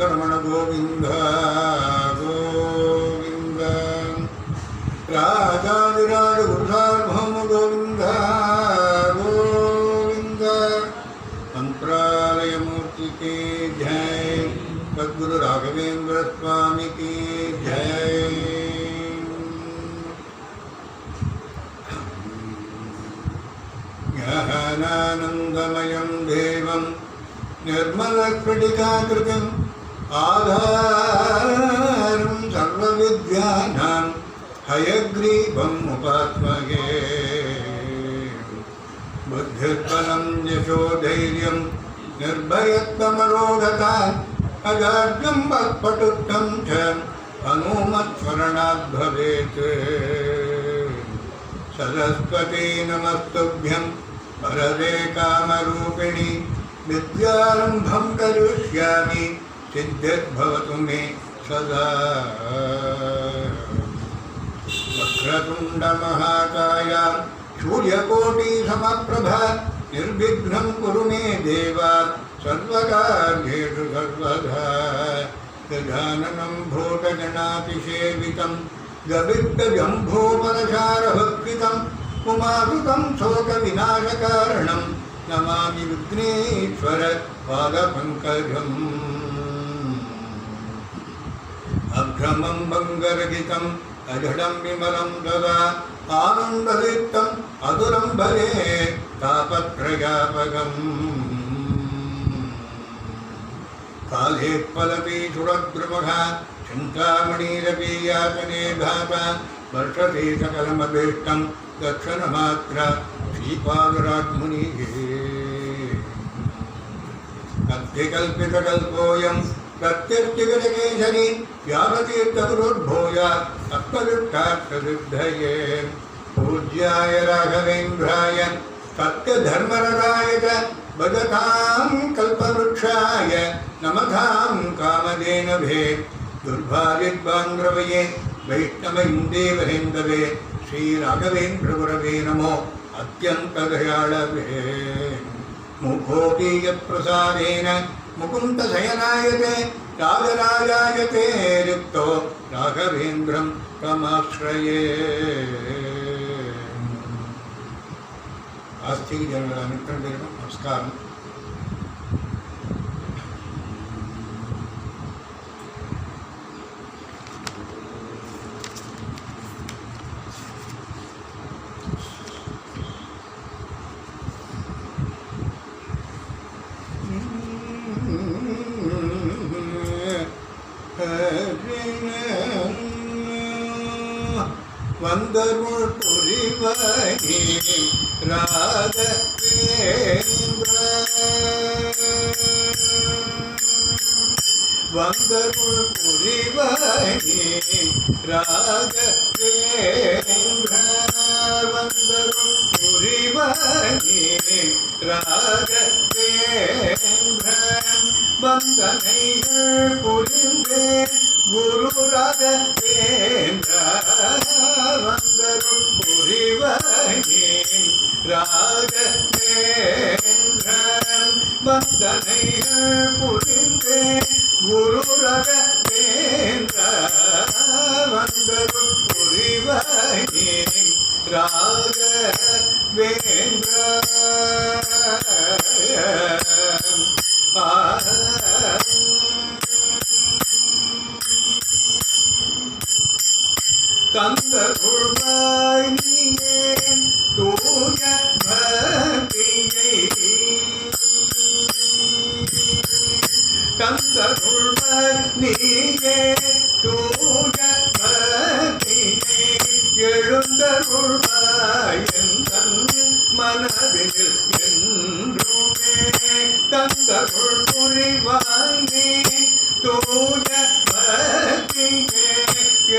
वेंकटरमण गोविंद गोविंद राजाधिराज गुरुसार्वभौम गोविंद गोविंद मंत्रालय मूर्ति की जय सद्गुरु राघवेंद्र स्वामी की जय ज्ञानानंदमयं देवं निर्मलस्फटिकाकृतिम् आधारं सर्वविद्यानां हयग्रीवम् उपास्महे बुद्धिर्बलं यशोधैर्यं निर्भयत्वमरोगता अजाड्यं वक्पटुत्वं च हनुमत्स्मरणात् भवेत् सरस्वती नमस्तुभ्यं वरदे कामरूपिणि विद्यारम्भं करिष्यामि सिद्धिर्भवतु मे सदा वक्रतुण्डमहाकाय सूर्यकोटिसमप्रभा निर्विघ्नं कुरु मे देव सर्वकार्येषु सर्वदा गजाननं भूतगणातिसेवितं गवित्तजम्भूफलसारभक्षितम् उमासुतं शोकविनाशकारणं नमामि विघ्नेश्वर पादपङ्कजम् अभ्रमं भङ्गरहितम् अजडं विमलं सदा आनन्ददीप्तम् अधुरं भजे तापत्रयापगम् काले फलति सुरद्रुमः चिन्तामणिरपि यातने भाता वर्षते सकलमभीष्टं दक्षिणमात्र श्रीपादराजमुनिः अद्यकल्पितकल्पोऽयं प्रत्यर्थिगजकेसरी व्यापतीर्थगुरुर्भूया तत्त्वदुष्टार्थसिद्धये पूज्याय राघवेन्द्राय सत्यधर्मरताय च भजतां कल्पवृक्षाय नमतां कामधेनवे दुर्भाग्यद्वान्द्रवये वैष्णवैन्देवहेन्दवे श्रीराघवेन्द्रगुरवे नमो अत्यन्तदयाळवे मुखोऽपि यत्प्रसादेन मुकुन्दशयनायते राजराजायते रिक्तो राघवेन्द्रं तमाश्रये आस्तिकजनಗಳ ಮಿತ್ರರಿಗೆ ನಮಸ್ಕಾರ. வந்தருள் புரிவனே ராகவேந்திர வந்தருள் புரிவனே ராகவேந்திர வந்தருள் புரிவனே ராகவேந்திர வந்தனைகள் புரிந்தே குரு ராகவேந்திர வந்தருள் புரிவனே ராகவேந்திர வந்தனைகள் புரிந்தே குரு ராகவேந்திர வந்தருள் புரிவனே ராகவேந்திர கந்த குழ்வாய் நீயே தூய பக்தியை கந்த குழ்வாய் நீயே தூய பக்தியை எழுந்தருள்வாய் எந்தன் மனதில் என்றுமே கந்த குழ் புரிவாய் நீ தூய பக்தியை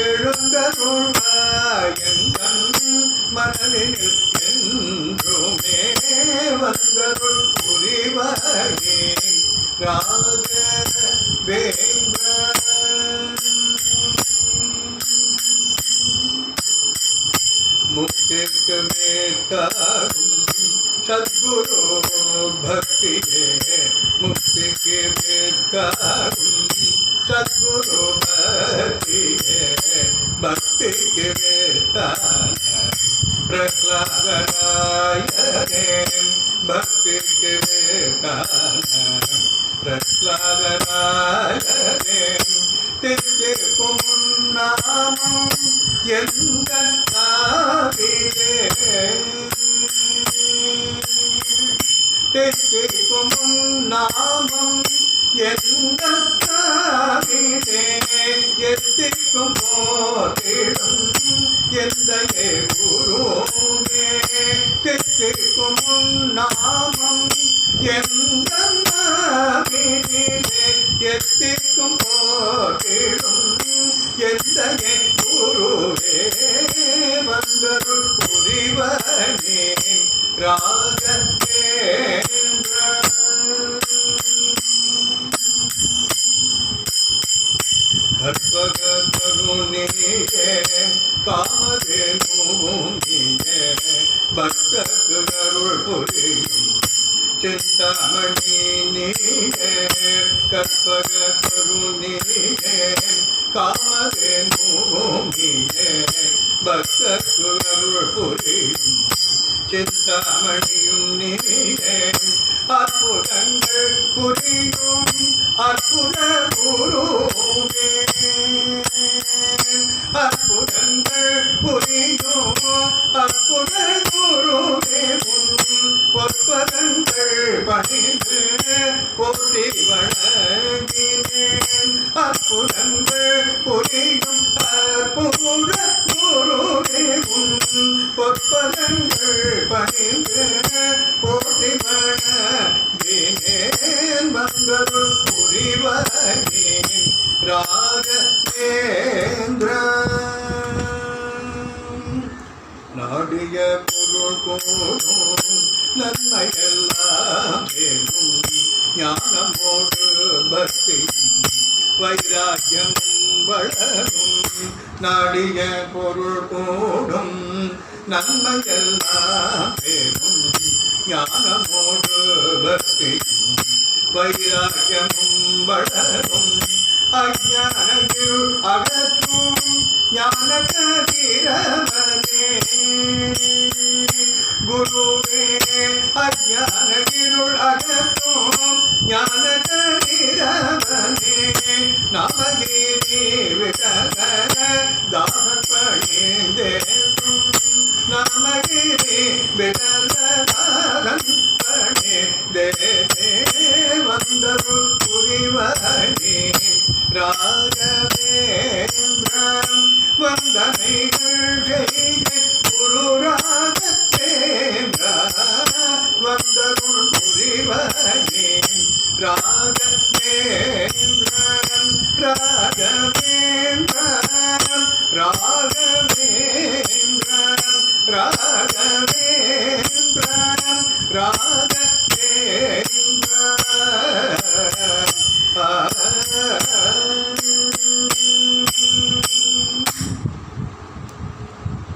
எழுந்தருள்வாய் எந்தன் மனதில் என்றுமே வந்தருள் புரிவாயே ராகவேந்திர முக்திக்கு மேட்டாகும் சத்குரு பக்தியே முக்திக்கு வேத்தாகும் சத்குரு பக்தியே பக்திக்கு வேத்தான பிரகலாதராயனே பக்திக்கு வேத்தான பிரகலாதராயனே தித்திக்கும் நாமம் எந்த நாவிலே தித்திக்கும் நாமம் எந்த நாவிலே எத்திக்கும் போதிடும் எந்த குருவே தித்திக்கும் நாமம் எந்த நாவிலே எத்திக்கும் போதிடும் எந்த குருவே வந்தருள் புரிவனே ராகவேந்திர கற்பக கருணியே காமதேனுபூமியே பக்தக்கு அருள் புரியும் சிந்தாமணி நீயே கற்பக கருணியே காமதேனுபூமியே பக்தக்கு அருள் புரியும் சிந்தாமணியும் நீயே அற்புதங்கள் புரியும் அற்புத குருவே அற்புதங்கள் புரியும் அற்புத குருவே பொற்பதங்கள் பணிந்து போற்றி வணங்கினேன் அற்புதங்கள் புரியும் அற்புத குருவே பொற்பதங்கள் பணிந்து போற்றி வணங்கினேன் மங்களம் புரிவனே ராகவேந்திர நாடிய பொருள் கோடும் நன்மையெல்லாம் வேணும் ஞானமோடு பக்தியும் வைராக்கியமும் வளரும் நாடிய பொருள் கூடும் நன்மையெல்லாம் வேணும் ஞானமோடு பக்தியும் வைராக்கியமும் வளரும் அஞ்ஞானகிருள் அகற்றும் ஞான கதிரவனே குருவே அஞ்ஞானகிருள் அகற்றும் ஞான கதிரவனே நமகிரி விடக தாசன் பணிந்தேற்றும் நமகிரி விடலதாசன் பணிந்தே வந்தருள் புரிவனே ராகவேந்திரம் வந்தனைகள் செய்க குரு ராகவேந்திர வந்தருள் புரிவனே ராகவேந்திரம் ராகவேந்திரம் ராகவேந்திரம் ராகவேந்திரம்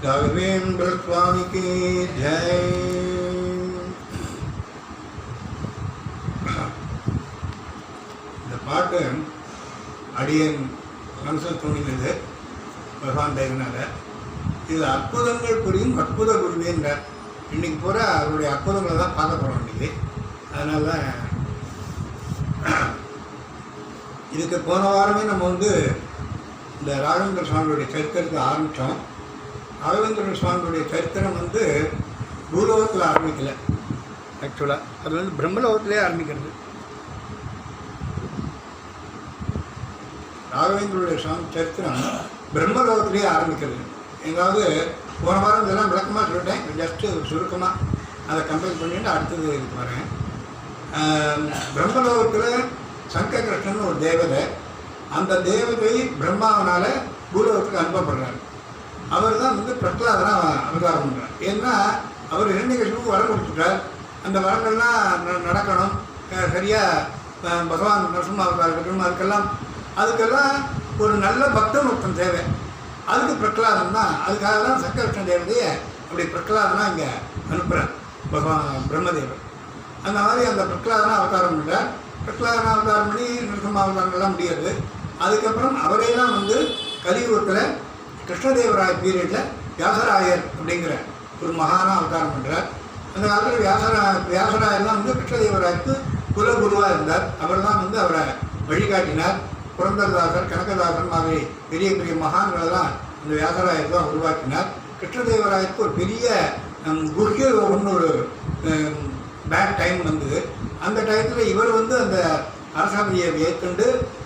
राघवेंद्र स्वामी की जय. இந்த பாட்டு அடியன் மனசில் தோணினது பகவான் தயவினால. இது அற்புதங்கள் புரியும் அற்புத குருவேன்றார். இன்னைக்கு பூரா அவருடைய அற்புதங்களை தான் பார்க்க போகிறோம் இன்னைக்கு. அதனால இதுக்கு போன வாரமே நம்ம இந்த ராகவேந்திர சுவாமியுடைய சரித்திரத்தை ஆரம்பித்தோம். ராகவேந்திர சுவாமியுடைய சரித்திரம் பூலோகத்தில் ஆரம்பிக்கலை. ஆக்சுவலாக அது பிரம்மலோகத்திலே ஆரம்பிக்கிறது. ராகவேந்திரனுடைய சுவாமி சரித்திரம் பிரம்மலோகத்திலே ஆரம்பிக்கிறது. எங்காவது போன வாரம் இதெல்லாம் விளக்கமாக சொல்லிட்டேன். ஜஸ்ட்டு சுருக்கமாக அதை கம்பேர் பண்ணிட்டு அடுத்தது இதுக்கு வரேன். பிரம்மலோகத்தில் சங்ககிருஷ்ணன் ஒரு தேவதை. அந்த தேவதை பிரம்மாவனால் பூலோகத்துக்கு அனுப்பப்படுறார். அவர் தான் பிரகலாதனாக அவதாரம் பண்ணுறார். ஏன்னா அவர் இரண்யகசிபுக்கு வரம் கொடுத்துட்டார். அந்த வரங்கள்லாம் நடக்கணும் சரியாக. பகவான் நரசிம்மாவதாக இருக்கட்டும், அதுக்கெல்லாம் ஒரு நல்ல பக்தன் ஒருத்தன் தேவை. அதுக்கு பிரகலாதன் தான். அதுக்காக தான் சங்ககிருஷ்ண தேவதையை அப்படி பிரகலாதனாக இங்கே அனுப்புகிறார் பகவான் பிரம்மதேவர். அந்த மாதிரி அந்த பிரகலாதனா அவதாரம் பண்ணுறார். பிரகலாதனா அவதாரம் பண்ணி நிருசிம்ம அவதாரங்கள்லாம் முடியாது. அதுக்கப்புறம் அவரையெல்லாம் வந்து கலியுகத்தில் கிருஷ்ணதேவராய பீரியடில் வியாசராயர் அப்படிங்கிற ஒரு மகானா அவதாரம் பண்ணுறார். அந்த காலத்தில் வியாசராயர்லாம் வந்து கிருஷ்ணதேவராயருக்கு குலகுருவாக இருந்தார். அவர் தான் வந்து அவரை வழிகாட்டினார். புரந்தரதாசர், கனகதாசன் மாதிரி பெரிய பெரிய மகான்களெல்லாம் இந்த வியாசராயர் தான் உருவாக்கினார். கிருஷ்ணதேவராயருக்கு ஒரு பெரிய குஹ்ய யோகம்னு ஒரு பேட் டைம் வந்தது. அந்த டயத்தில் இவர் வந்து அந்த அரசாமையை ஏற்கொண்டு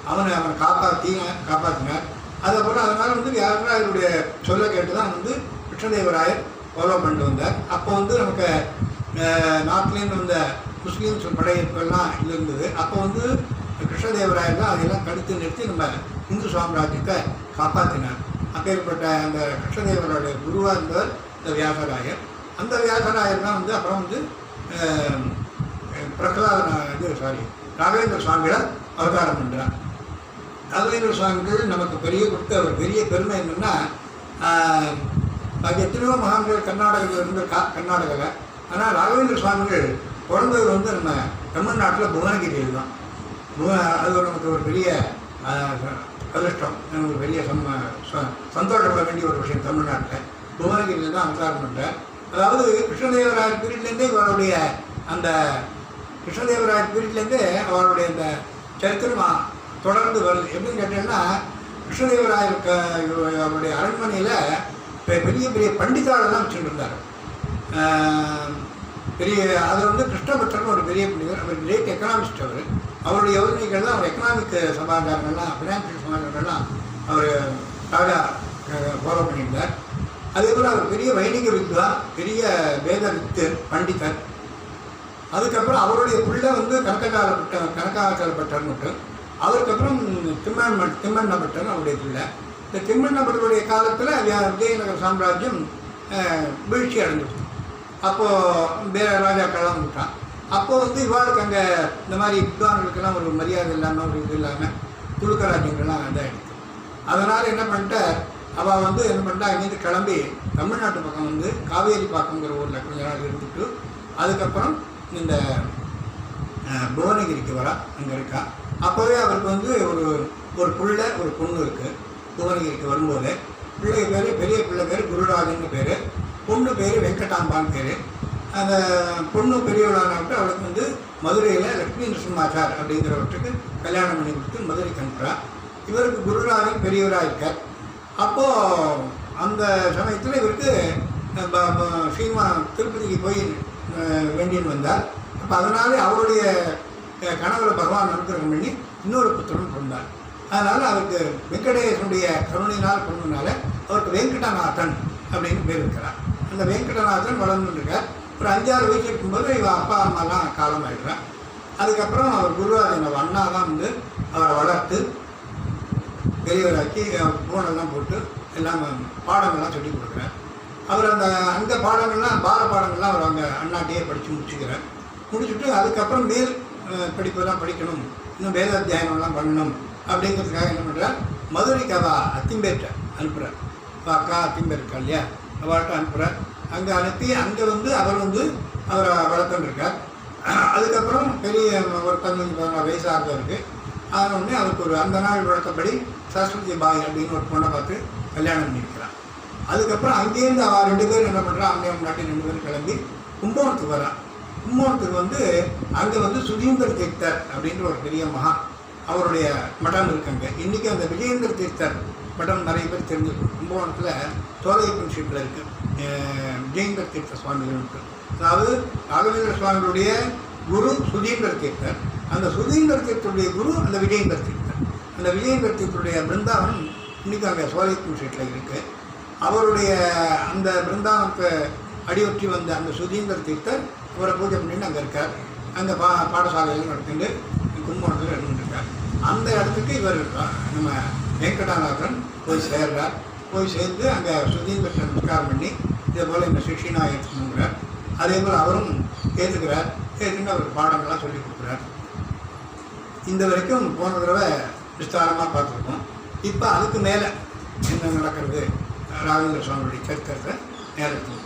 அவனை காப்பாற்றினார். அதுக்கப்புறம் அதனால் வந்து வியாசராயருடைய சொல்ல கேட்டு தான் வந்து கிருஷ்ணதேவராயர் ஃபாலோ பண்ணிட்டு வந்தார். அப்போ வந்து நமக்கு நாட்டிலேருந்து வந்த முஸ்லீம்ஸ் படையெடுப்பெல்லாம் இருந்தது. அப்போ வந்து கிருஷ்ணதேவராயர் தான் அதையெல்லாம் தடுத்து நிறுத்தி நம்ம இந்து சாம்ராஜ்யத்தை காப்பாற்றினார். அப்பேற்பட்ட அந்த கிருஷ்ணதேவருடைய குருவாக இருந்தவர் இந்த வியாசராயர். அந்த வியாசராயர் தான் வந்து அப்புறம் வந்து ராகவேந்திர சுவாமிகளை அவதாரம் பண்ணுறார். ராகவேந்திர சுவாமிகள் நமக்கு கொடுத்த ஒரு பெரிய பெருமை என்னென்னா, எத்தனையோ மகான்கள் கர்நாடகத்தில் இருந்து கர்நாடகாவில். ஆனால் ராகவேந்திர சுவாமிகள் பிறந்தது வந்து நம்ம தமிழ்நாட்டில் புவனகிரியில் தான். அது நமக்கு ஒரு பெரிய அதிர்ஷ்டம், நமக்கு பெரிய சந்தோஷப்பட வேண்டிய ஒரு விஷயம். தமிழ்நாட்டில் புவனகிரியில் தான் அவதாரம் பண்ணுறார். அதாவது கிருஷ்ணதேவராயர் பீரியட்லேருந்தே அவருடைய அந்த கிருஷ்ணதேவராயர் பீரியட்லேருந்தே அவருடைய அந்த சரித்திரம் தொடர்ந்து வருது. எப்படின்னு கேட்டீங்கன்னா, கிருஷ்ணதேவராயருக்கு அவருடைய அரண்மனையில் பெரிய பெரிய பண்டிதாளெல்லாம் வச்சுட்டு இருந்தார். பெரிய அதில் வந்து கிருஷ்ணபட்டர்னு ஒரு பெரிய பண்டிதர். அவர் கிரேட் எக்கனாமிஸ்ட். அவருடைய யோசனைகள் தான் அவர் எக்கனாமிக் சமாச்சாரங்கள்லாம், ஃபினான்ஷியல் சமாச்சாரங்கள்லாம் அவர் ராஜா ஃபாலோ பண்ணியிருந்தார். அதே போல் அவர் பெரிய வைணிக வித்வான், பெரிய வேத பண்டிதர். அதுக்கப்புறம் அவருடைய பிள்ளை வந்து கனகாச்சல பட்டர் மட்டும். அதுக்கப்புறம் திம்மண்ண பட்டர் அவருடைய பிள்ளை. இந்த திம்மண்ண பட்டருடைய காலத்தில் விஜயநகர சாம்ராஜ்யம் வீழ்ச்சி அடைஞ்சிருச்சு. அப்போது வேற ராஜாக்கள்லாம் விட்டான். அப்போது வந்து இவாளுக்கு அங்கே இந்த மாதிரி வித்வான்களுக்கெல்லாம் ஒரு மரியாதை இல்லாமல், ஒரு இது இல்லாமல் துளுக்க ராஜ்யங்கள்லாம் இதாகிடுச்சு. அதனால் என்ன பண்ணிட்டார், அவள் வந்து என்ன பண்ணிட்டா, அங்கேருந்து கிளம்பி தமிழ்நாட்டு பக்கம் வந்து காவேரி பாக்கங்கிற ஊரில் கொஞ்ச நாள் இருந்துட்டு அதுக்கப்புறம் இந்த புவனகிரிக்கு வரா. அங்கே இருக்கா. அப்போவே அவருக்கு வந்து ஒரு பிள்ளை ஒரு பொண்ணு இருக்குது. புவனகிரிக்கு வரும்போது பிள்ளை பேர், பெரிய பிள்ளை பேர் குருராஜன்னு பேர், பொண்ணு பேர் வெங்கடாம்பான்னு பேர். அந்த பொண்ணு பெரியவளானவிட்டு அவளுக்கு வந்து மதுரையில் லக்ஷ்மி நரசிம்மாச்சார் அப்படிங்கிறவற்றுக்கு கல்யாணம் பண்ணி கொடுத்து மதுரைக்கு அனுப்புகிறா. இவருக்கு குருராஜன் பெரியவராக இருக்கார். அப்போது அந்த சமயத்தில் இவருக்கு திருப்பதிக்கு போய் வேண்டின்னு வந்தார். அப்போ அதனாலே அவருடைய கனவுல பகவான் அனுகிரகம் பண்ணி இன்னொரு புத்திரன் பிறந்தார். அதனால் அவருக்கு வெங்கடேசனுடைய கருணையினால் பிறந்ததுனால அவருக்கு வெங்கடநாதன் அப்படின்னு பேர் இருக்கிறார். அந்த வெங்கடநாதன் வளர்ந்துருக்கார். ஒரு 5-6 வயசு இருக்கும்போது இவன் அப்பா அம்மாலாம் காலமாயிடுறான். அதுக்கப்புறம் அவர் குருராஜன் அண்ணா தான் வந்து அவரை வளர்த்து பெரியவராக்கி பூனெல்லாம் போட்டு எல்லாம் பாடங்கள்லாம் சொல்லி கொடுக்குறார். அவர் அந்த பாடங்கள்லாம் பாடங்கள்லாம் அவர் அங்கே அண்ணாட்டையே படித்து முடிச்சுட்டு அதுக்கப்புறம் மேல் படிப்பெல்லாம் படிக்கணும், இன்னும் வேதாத்தியாயனம்லாம் பண்ணணும் அப்படிங்கிறதுக்காக என்ன பண்ணுறார், மதுரைக்கு அத்திம்பேர்கிட்ட அனுப்புகிறார். அக்கா அத்திம்பேர் இருக்கா இல்லையா, அவர்கிட்ட அனுப்புகிறார். அங்கே அனுப்பி அங்கே வந்து அவர் வந்து அவரை வளர்த்துருக்கார். அதுக்கப்புறம் பெரிய ஒரு 15-16 வயசாக இருக்குது. அதனொடனே அவருக்கு ஒரு அந்த நாள் வழக்கப்படி சரஸ்வதி பாய் அப்படின்னு ஒரு பொண்ணை பார்த்து கல்யாணம் பண்ணியிருக்கிறான். அதுக்கப்புறம் அங்கேருந்து அவள் 2 பேரும் என்ன பண்ணுறா, அம்மையம் நாட்டி 2 பேரும் கிளம்பி கும்பகோணத்துக்கு வரான். கும்பகோணத்துக்கு வந்து அங்கே வந்து சுதீந்திர தீர்த்தர் அப்படின்ற ஒரு பெரிய மகான், அவருடைய மடம் இருக்குங்க. இன்றைக்கி அந்த விஜயேந்திர தீர்த்தர் மடம் நிறைய பேர் தெரிஞ்சிருக்கும். கும்பகோணத்தில் தோலைப்பன் ஷீட்டில் இருக்குது விஜயேந்திர தீர்த்த சுவாமிகள் இருக்குது. அதாவது ராகவேந்திர சுவாமிகளுடைய குரு சுதீந்திர தீர்த்தர், அந்த சுதீந்திர தீர்த்தருடைய குரு அந்த விஜயேந்திர தீர்த்தர். அந்த விஜயேந்திர தீர்த்தருடைய பிருந்தாவனம் இன்றைக்கி அங்கே சோலைப்பன் ஷீட்டில் இருக்குது. அவருடைய அந்த பிருந்தாவனத்தை அடியொற்றி வந்த அந்த சுதீந்திர தீர்த்தர் அவரை பூஜை பண்ணிட்டு அங்கே இருக்கார். அங்கே பாடசாலையில் நடத்திட்டு கும்பகோணத்தில் இருந்துருக்கார். அந்த இடத்துக்கு இவர் நம்ம வெங்கடாநாதன் போய் சேர்றார். போய் சேர்ந்து அங்கே சுதீந்திரத்தை நமஸ்காரம் பண்ணி இதே போல் இந்த சிஷியனாக ஏற்றுக்கணுங்கிறார். அதே போல் அவரும் ஏற்றுக்கிறார். ஏற்றுன்னு அவருக்கு பாடங்கள்லாம் சொல்லி கொடுக்குறார். இந்த வரைக்கும் போன தடவை விஸ்தாரமாக பார்த்துருக்கோம். இப்போ அதுக்கு மேலே என்ன நடக்கிறது ராகவேந்திர சுவாமியுடைய சரித்திரத்தை நேரத்தில்